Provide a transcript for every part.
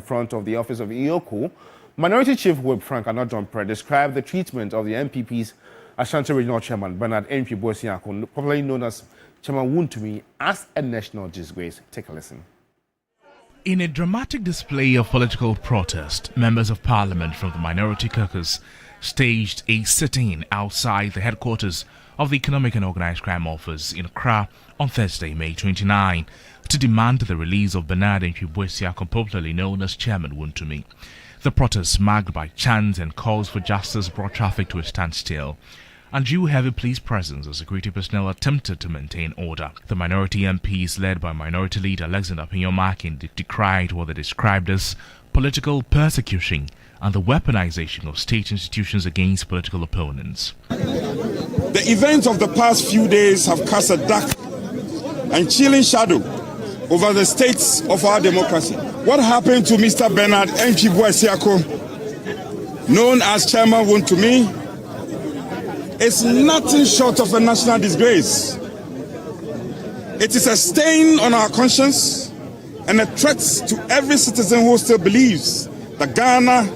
front of the office of EOCO, Minority Chief Whip Frank Anadjompre described the treatment of the MPP's Ashanti Regional Chairman Bernard Entry Boesiako, popularly known as Chairman Wontumi, as a national disgrace. Take a listen. In a dramatic display of political protest, members of parliament from the minority caucus staged a sit-in outside the headquarters of the Economic and Organised Crime Office in Accra on Thursday, May 29, to demand the release of Bernard Entry Boesiako, popularly known as Chairman Wontumi. The protest, marked by chants and calls for justice, brought traffic to a standstill. And due heavy police presence, the security personnel attempted to maintain order. The minority MPs, led by Minority Leader Alexander Pinyomakin, decried what they described as political persecution and the weaponization of state institutions against political opponents. The events of the past few days have cast a dark and chilling shadow over the states of our democracy. What happened to Mr. Bernard Entry Boesiako, known as Chairman Wontumi, is nothing short of a national disgrace. It is a stain on our conscience and a threat to every citizen who still believes that Ghana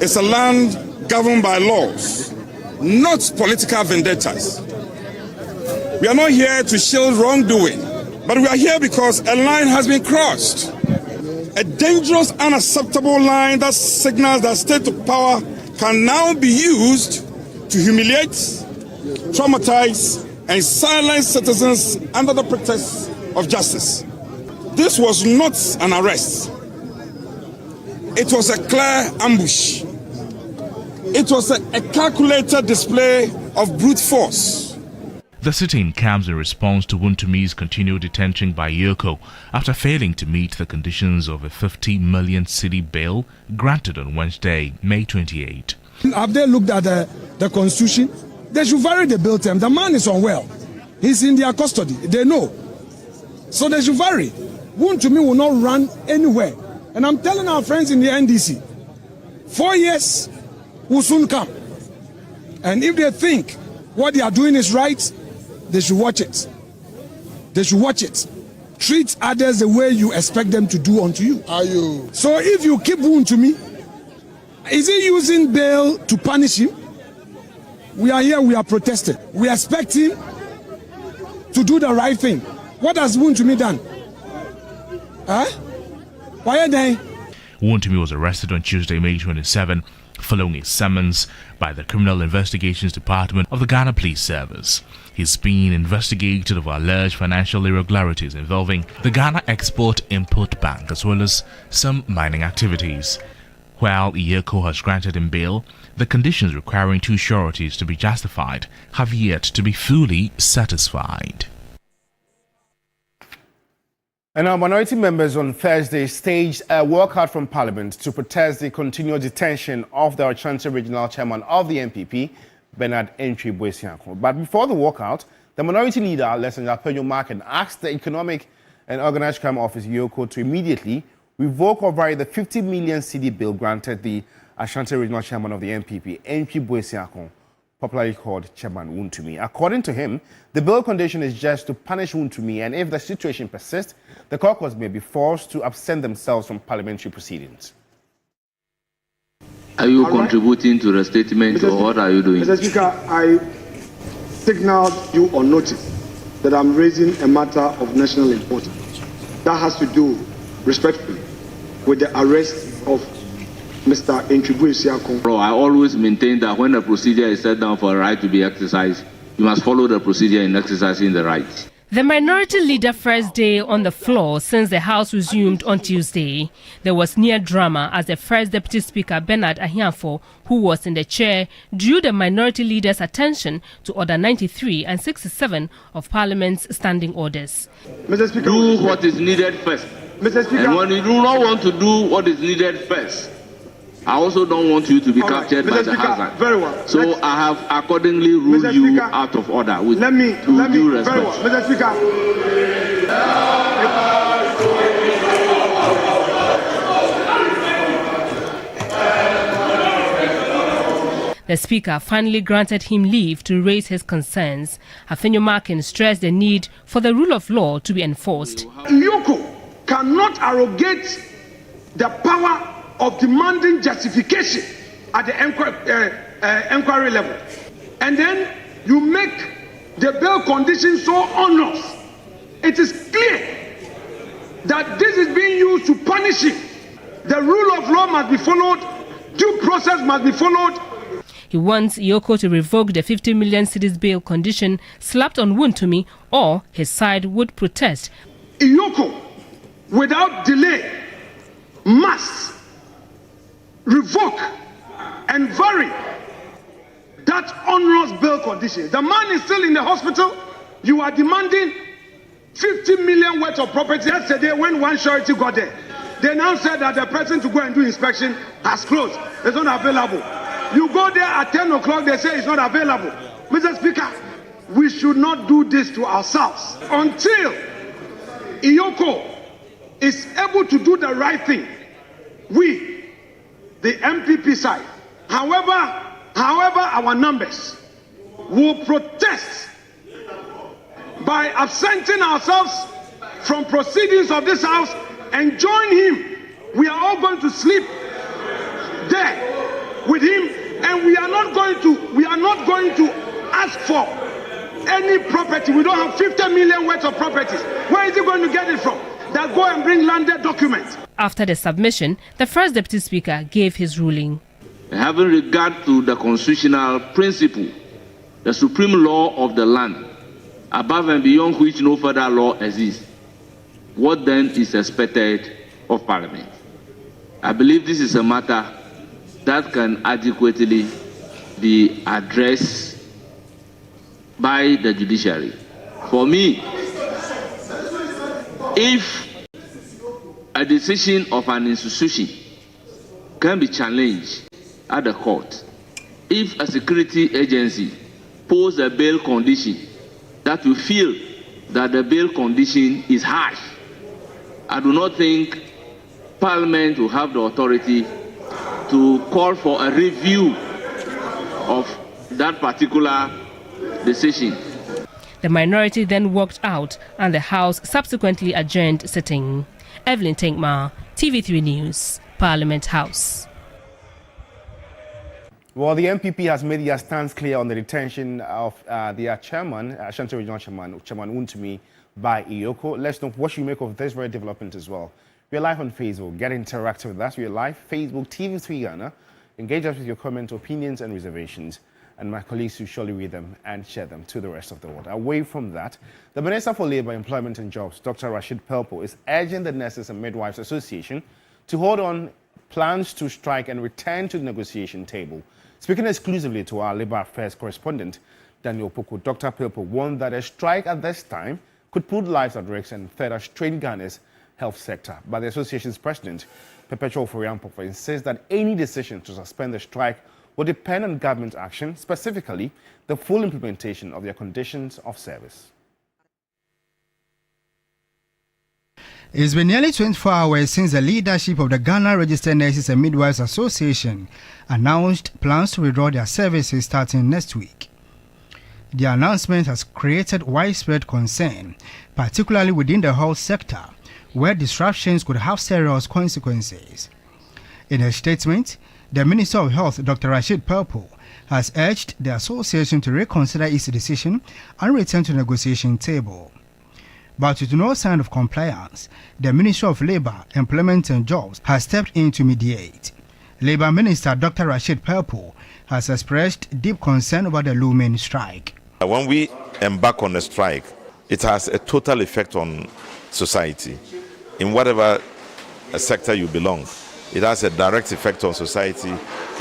is a land governed by laws, not political vendettas. We are not here to shield wrongdoing, but we are here because a line has been crossed. A dangerous, unacceptable line that signals that state of power can now be used to humiliate, traumatize, and silence citizens under the pretext of justice. This was not an arrest. It was a clear ambush. It was a calculated display of brute force. The sit-in comes in response to Wontumi's continued detention by EOCO after failing to meet the conditions of a 50 million cedi bail granted on Wednesday, May 28. Have they looked at the constitution? They should vary the bail term. The man is unwell. He's in their custody. They know. So they should vary. Wontumi will not run anywhere. And I'm telling our friends in the NDC, 4 years will soon come. And if they think what they are doing is right, they should watch it. They should watch it. Treat others the way you expect them to do unto you. Are you? So if you keep Wontumi, is he using bail to punish him? We are here, we are protesting. We expect him to do the right thing. What has Wontumi done? Huh? Why are they? Wontumi was arrested on Tuesday, May 27, following a summons by the Criminal Investigations Department of the Ghana Police Service. He's being investigated over alleged financial irregularities involving the Ghana Export-Import Bank as well as some mining activities. While EOCO has granted him bail, the conditions requiring two sureties to be justified have yet to be fully satisfied. And our minority members on Thursday staged a walkout from Parliament to protest the continued detention of the Ashanti Regional Chairman of the MPP, Bernard Entry Boesiako. But before the walkout, the minority leader, Alexander Pinyomakin, asked the Economic and Organised Crime Office, EOCO, to immediately revoke or vary the 50 million cedi bill granted the Ashanti Regional Chairman of the MPP, Entry Boesiako, popularly called Chairman Wontumi. According to him, the bill condition is just to punish Wontumi, and if the situation persists, the caucus may be forced to absent themselves from parliamentary proceedings. Are you contributing to the statement, or what are you doing? Mr. Speaker, I signaled you on notice that I'm raising a matter of national importance. That has to do, respectfully, with the arrest of Mr. Entry Boesiako. I always maintain that when a procedure is set down for a right to be exercised, you must follow the procedure in exercising the right. The minority leader first day on the floor since the House resumed on Tuesday. There was near drama as the first Deputy Speaker Bernard Ahiafo, who was in the chair, drew the minority leader's attention to Order 93 and 67 of Parliament's standing orders. Mr. Speaker, do what is needed first. Mr. Speaker, and when you do not want to do what is needed first, I also don't want you to be captured by the hazard. Very well. So I have accordingly ruled you out of order with due respect. Very well. Mr. Speaker. The Speaker finally granted him leave to raise his concerns. Pinyomakin stressed the need for the rule of law to be enforced. EOCO cannot arrogate the power of demanding justification at the inquiry level. And then you make the bail conditions so onerous. It is clear that this is being used to punish him. The rule of law must be followed, due process must be followed. He wants EOCO to revoke the 50 million cedis bail condition slapped on Wontumi, or his side would protest. EOCO, without delay, must revoke and vary that onerous bail condition. The man is still in the hospital. You are demanding 50 million worth of property. Yesterday, when one surety got there, they now said that the person to go and do inspection has closed. It's not available. You go there at 10 o'clock, they say it's not available. Mr. Speaker, we should not do this to ourselves. Until EOCO is able to do the right thing, we, the MPP side, however our numbers, will protest by absenting ourselves from proceedings of this house and join him. We are all going to sleep there with him, and we are not going to ask for any property. We don't have 50 million worth of properties. Where is he going to get it from? That go and bring landed documents. After the submission, the first Deputy Speaker gave his ruling. Having regard to the constitutional principle, the supreme law of the land, above and beyond which no further law exists, what then is expected of Parliament? I believe this is a matter that can adequately be addressed by the judiciary. For me, if a decision of an institution can be challenged at the court, if a security agency poses a bail condition that you feel that the bail condition is harsh, I do not think Parliament will have the authority to call for a review of that particular decision. The minority then walked out and the House subsequently adjourned sitting. Evelyn Tenkma, TV3 News, Parliament House. Well, the MPP has made their stance clear on the detention of their chairman, Ashanti Regional Chairman Wontumi, by EOCO. Let's know what you make of this very development as well. We're live on Facebook. Get interactive with us. We're live, Facebook, TV3 Ghana. Engage us with your comments, opinions, and reservations. And my colleagues will surely read them and share them to the rest of the world. Away from that, the Minister for Labour, Employment and Jobs, Dr. Rashid Pelpo, is urging the Nurses and Midwives Association to hold on plans to strike and return to the negotiation table. Speaking exclusively to our Labour Affairs correspondent, Daniel Poko, Dr. Pelpo warned that a strike at this time could put lives at risk and further strain Ghana's health sector. But the association's president, Perpetual Foriampofo, insists that any decision to suspend the strike will depend on government action, specifically the full implementation of their conditions of service. It's been nearly 24 hours since the leadership of the Ghana Registered Nurses and Midwives Association announced plans to withdraw their services starting next week. The announcement has created widespread concern, particularly within the health sector, where disruptions could have serious consequences. In a statement, the Minister of Health, Dr. Rashid Pelpo, has urged the association to reconsider its decision and return to the negotiation table. But with no sign of compliance, the Ministry of Labour, Employment and Jobs has stepped in to mediate. Labour Minister Dr. Rashid Pelpo has expressed deep concern about the looming strike. When we embark on a strike, it has a total effect on society. In whatever sector you belong, it has a direct effect on society.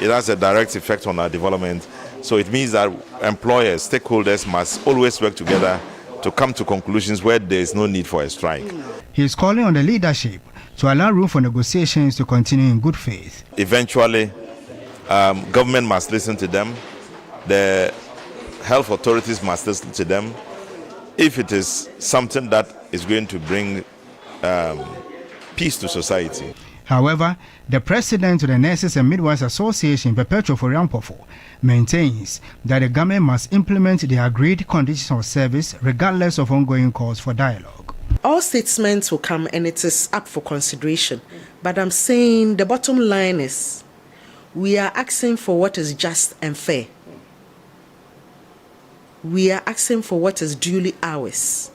It has a direct effect on our development. So it means that employers, stakeholders must always work together to come to conclusions where there is no need for a strike. He is calling on the leadership to allow room for negotiations to continue in good faith. Eventually, government must listen to them. The health authorities must listen to them. If it is something that is going to bring peace to society. However, the president of the Nurses and Midwives Association, Perpetual Foriampofo, maintains that the government must implement the agreed conditions of service regardless of ongoing calls for dialogue. All statements will come and it is up for consideration. But I'm saying the bottom line is we are asking for what is just and fair. We are asking for what is duly ours,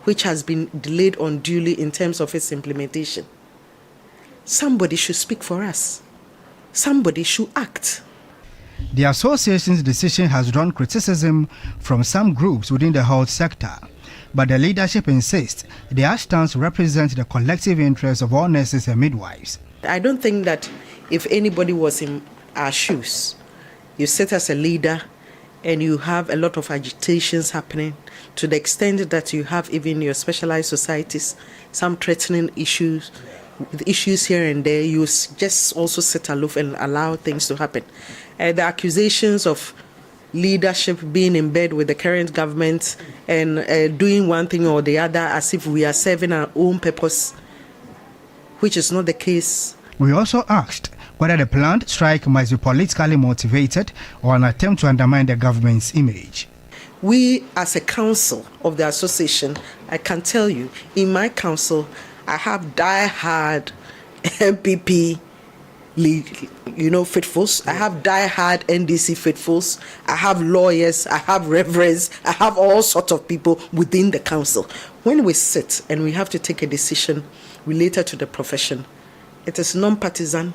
which has been delayed unduly in terms of its implementation. Somebody should speak for us. Somebody should act. The association's decision has drawn criticism from some groups within the health sector, but the leadership insists their stance represents the collective interests of all nurses and midwives. I don't think that if anybody was in our shoes, you sit as a leader and you have a lot of agitations happening to the extent that you have even your specialized societies, some threatening issues here and there, you just also sit aloof and allow things to happen. The accusations of leadership being in bed with the current government and doing one thing or the other as if we are serving our own purpose, which is not the case. We also asked whether the planned strike must be politically motivated or an attempt to undermine the government's image. We, as a council of the association, I can tell you, in my council, I have die-hard MPP faithfuls. I have die-hard NDC faithfuls. I have lawyers. I have reverends. I have all sorts of people within the council. When we sit and we have to take a decision related to the profession, it is non-partisan.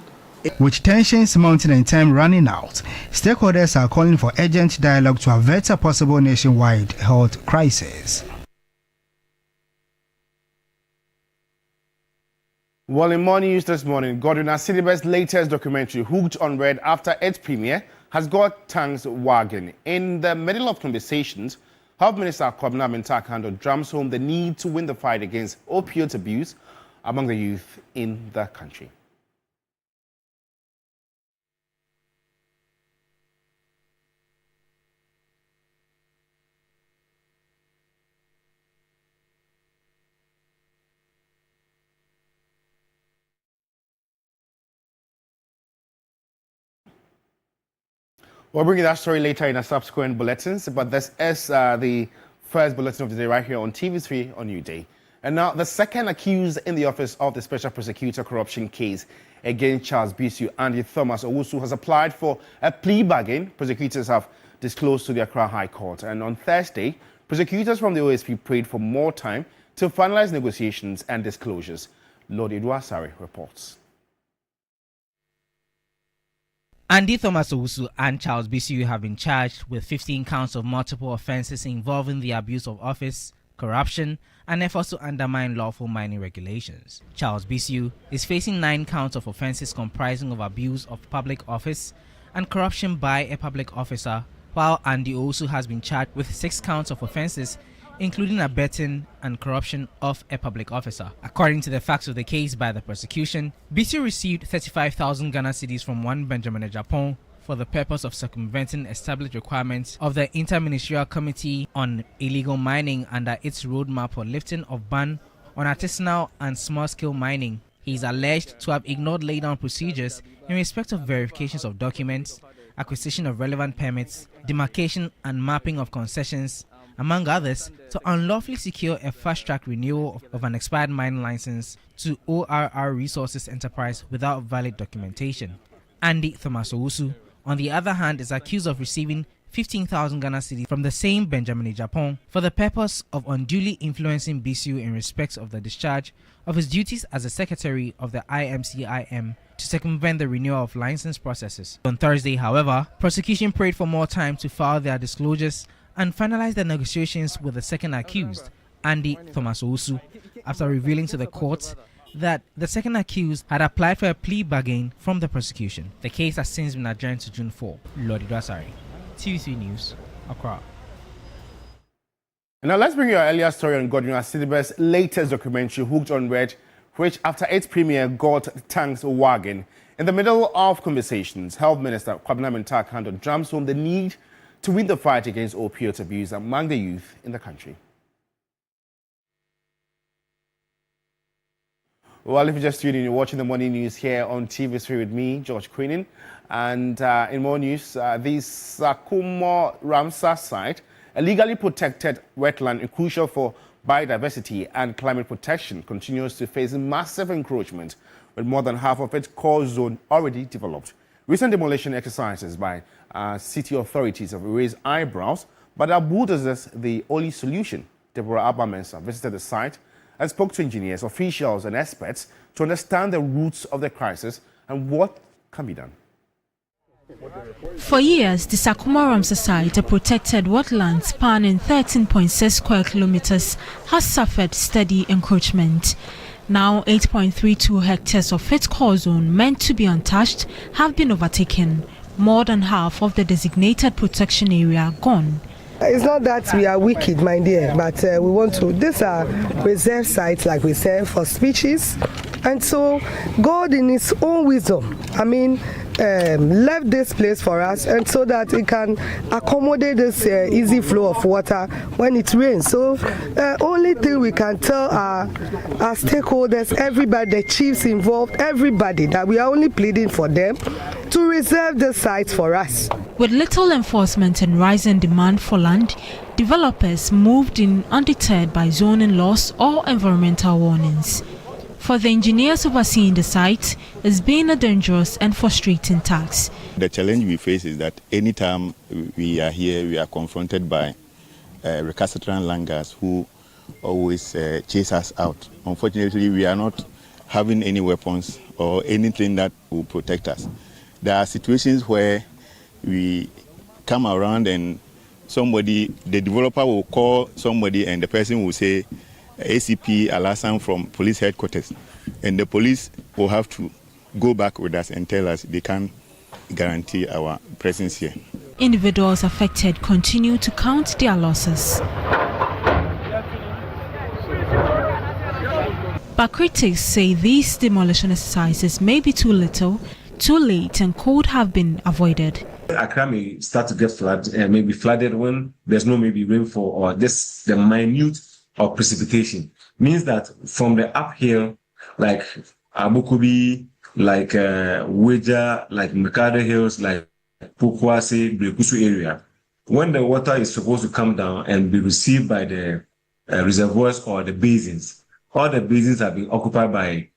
With tensions mounting and time running out, stakeholders are calling for urgent dialogue to avert a possible nationwide health crisis. Well, in more news this morning, Godwin Asilibe's latest documentary, Hooked on Red, after its premiere, has got tongues wagging. In the middle of conversations, Health Minister Parliamentary drums home the need to win the fight against opioid abuse among the youth in the country. We'll bring you that story later in our subsequent bulletins, but this is the first bulletin of the day right here on TV3 on New Day. And now, the second accused in the office of the Special Prosecutor corruption case against Charles Bisu, Andy Thomas Owusu, has applied for a plea bargain. Prosecutors have disclosed to the Accra High Court. And on Thursday, prosecutors from the OSP prayed for more time to finalize negotiations and disclosures. Lord Edwasari reports. Andy Thomas Owusu and Charles Bisu have been charged with 15 counts of multiple offences involving the abuse of office, corruption, and efforts to undermine lawful mining regulations. Charles Bisu is facing 9 counts of offences comprising of abuse of public office and corruption by a public officer, while Andy Owusu has been charged with 6 counts of offences including abetting and corruption of a public officer. According to the facts of the case by the prosecution, Bisu received 35,000 Ghana cedis from one Benjamin Ejapon for the purpose of circumventing established requirements of the Interministerial Committee on Illegal Mining under its roadmap for lifting of ban on artisanal and small-scale mining. He is alleged to have ignored laid-down procedures in respect of verifications of documents, acquisition of relevant permits, demarcation and mapping of concessions, among others, to unlawfully secure a fast-track renewal of an expired mining license to ORR Resources Enterprise without valid documentation. Andy Thomas Owusu, on the other hand, is accused of receiving 15,000 Ghana cedis from the same Benjamin Ejapon for the purpose of unduly influencing Bisu in respect of the discharge of his duties as the secretary of the IMCIM to circumvent the renewal of license processes. On Thursday, however, prosecution prayed for more time to file their disclosures and finalize the negotiations with the second accused, Andy Thomas Owusu, after revealing to the court that the second accused had applied for a plea bargain from the prosecution. The case has since been adjourned to June 4. Lord Idwasari, TV3 News, Accra. Now let's bring you our earlier story on Godwin Asilibe's latest documentary, Hooked on Red, which after its premiere got tongues wagging. In the middle of conversations, Health Minister Parliamentary drums home the need to win the fight against opioid abuse among the youth in the country. Well, if you're just tuning in, you're watching the morning news here on TV3 with me, George Queenan. And in more news, the Sakumo Ramsar site, a legally protected wetland crucial for biodiversity and climate protection continues to face massive encroachment, with more than half of its core zone already developed. Recent demolition exercises by city authorities have raised eyebrows, but are bulldozers the only solution? Deborah Abba-Mensah visited the site and spoke to engineers, officials and experts to understand the roots of the crisis and what can be done. For years, the Sakumo Ramsar site, a protected wetland spanning 13.6 square kilometers, has suffered steady encroachment. Now, 8.32 hectares of its core zone, meant to be untouched, have been overtaken. More than half of the designated protection area gone. It's not that we are wicked, my dear, but we want to. These are reserve sites, like we said, for species. And so God, in His own wisdom, left this place for us, and so that it can accommodate this easy flow of water when it rains. So only thing we can tell our stakeholders, everybody, the chiefs involved, everybody, that we are only pleading for them to reserve the sites for us. With little enforcement and rising demand for land, developers moved in undeterred by zoning laws or environmental warnings. For the engineers overseeing the site, it's been a dangerous and frustrating task. The challenge we face is that anytime we are here, we are confronted by recalcitrant langars who always chase us out. Unfortunately, we are not having any weapons or anything that will protect us. There are situations where we come around and the developer will call somebody and the person will say, ACP Alasan from police headquarters, and the police will have to go back with us and tell us they can't guarantee our presence here. Individuals affected continue to count their losses. But critics say these demolition exercises may be too little, too late, and could have been avoided. Accra may start to get maybe flooded when there's no maybe rainfall or the minute or precipitation. Means that from the uphill, like Abukubi, like Weja, like Mikado Hills, like Pokwase, Brekusu area, when the water is supposed to come down and be received by the reservoirs or the basins, all the basins have been occupied by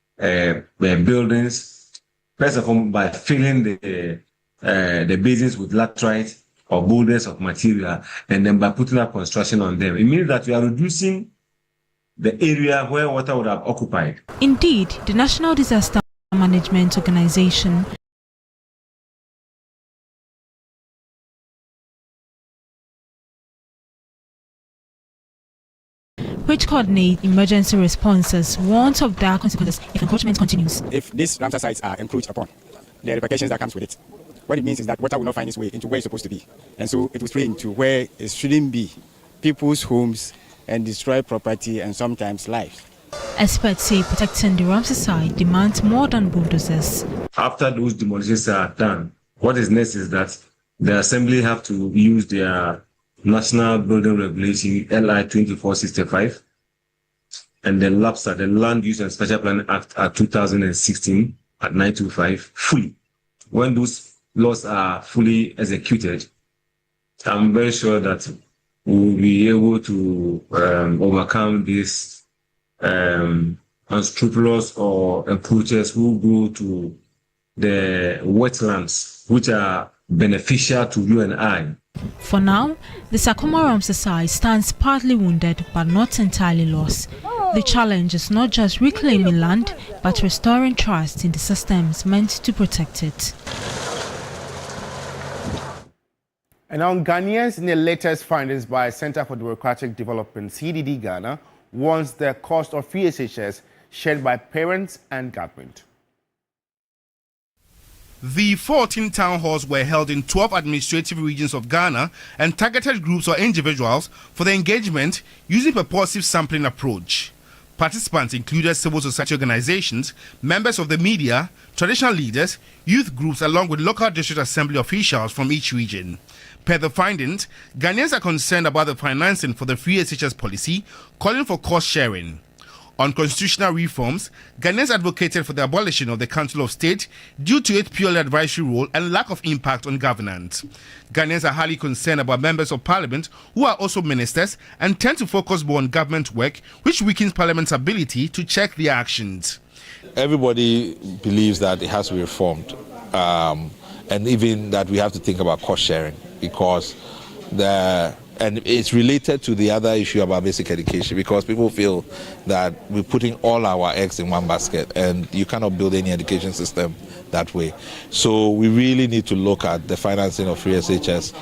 buildings. First of all, by filling the basins with laterite or boulders of material, and then by putting up construction on them. It means that we are reducing the area where water would have occupied. Indeed, the National Disaster Management Organization which coordinate emergency responses, warns of dire consequences if encroachment continues. If these Ramsar sites are encroached upon, the repercussions that comes with it. What it means is that water will not find its way into where it's supposed to be. And so it will stray into where it shouldn't be, people's homes, and destroy property and sometimes lives. Experts say protecting the Ramsar site demands more than bulldozers. After those demolitions are done, what is next is that the Assembly have to use their National Building Regulation LI 2465 and then LAPSA, the Land Use and Special Planning Act at 2016 at 925 fully. When those laws are fully executed, I'm very sure that we will be able to overcome these unscrupulous or encroachers who go to the wetlands, which are beneficial to you and I. For now, the Sakumo Ramsar site stands partly wounded but not entirely lost. The challenge is not just reclaiming land, but restoring trust in the systems meant to protect it. And on Ghanaians, in the latest findings by Center for Democratic Development, CDD-Ghana, warns the cost of free SHS shared by parents and government. The 14 town halls were held in 12 administrative regions of Ghana and targeted groups or individuals for the engagement using purposive sampling approach. Participants included civil society organizations, members of the media, traditional leaders, youth groups, along with local district assembly officials from each region. Per the findings, Ghanaians are concerned about the financing for the free SHS policy, calling for cost sharing. On constitutional reforms, Ghanaians advocated for the abolition of the Council of State due to its purely advisory role and lack of impact on governance. Ghanaians are highly concerned about members of parliament who are also ministers and tend to focus more on government work, which weakens parliament's ability to check their actions. Everybody believes that it has to be reformed, and even that we have to think about cost sharing, because and it's related to the other issue about basic education, because people feel that we're putting all our eggs in one basket and you cannot build any education system that way. So we really need to look at the financing of free SHS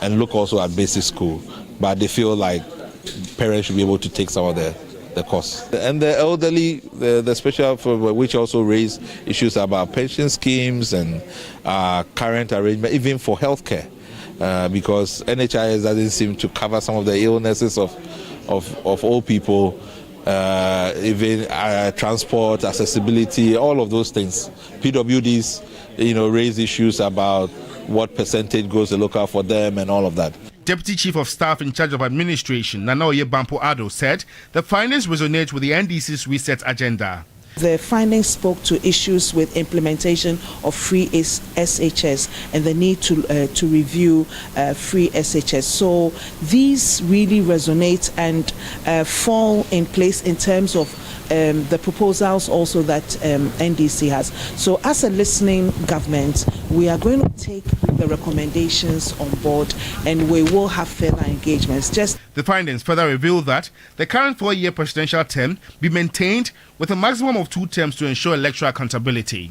and look also at basic school. But they feel like parents should be able to take some of the costs. And the elderly, the special for which also raise issues about pension schemes and current arrangement, even for healthcare. Because NHIS doesn't seem to cover some of the illnesses of old people, even transport, accessibility, all of those things. PWDs, raise issues about what percentage goes to local for them and all of that. Deputy Chief of Staff in charge of administration, Nanaoye Bampo Ado, said the findings resonate with the NDC's reset agenda. The findings spoke to issues with implementation of free SHS and the need to review free SHS. So these really resonate and fall in place in terms of the proposals also that NDC has. So as a listening government, we are going to take the recommendations on board and we will have further engagements. The findings further reveal that the current 4-year presidential term be maintained with a maximum of 2 terms to ensure electoral accountability.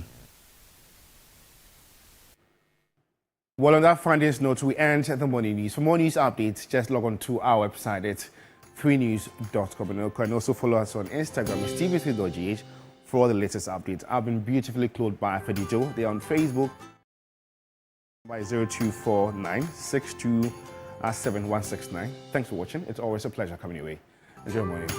Well, on that findings note, we end the morning news. For more news updates, just log on to our website at 3news.com, and you can also follow us on Instagram, it's TV3.gh, for all the latest updates. I've been beautifully clothed by Fedijo. They're on Facebook by 0249627169. Thanks for watching. It's always a pleasure coming your way. Enjoy your morning.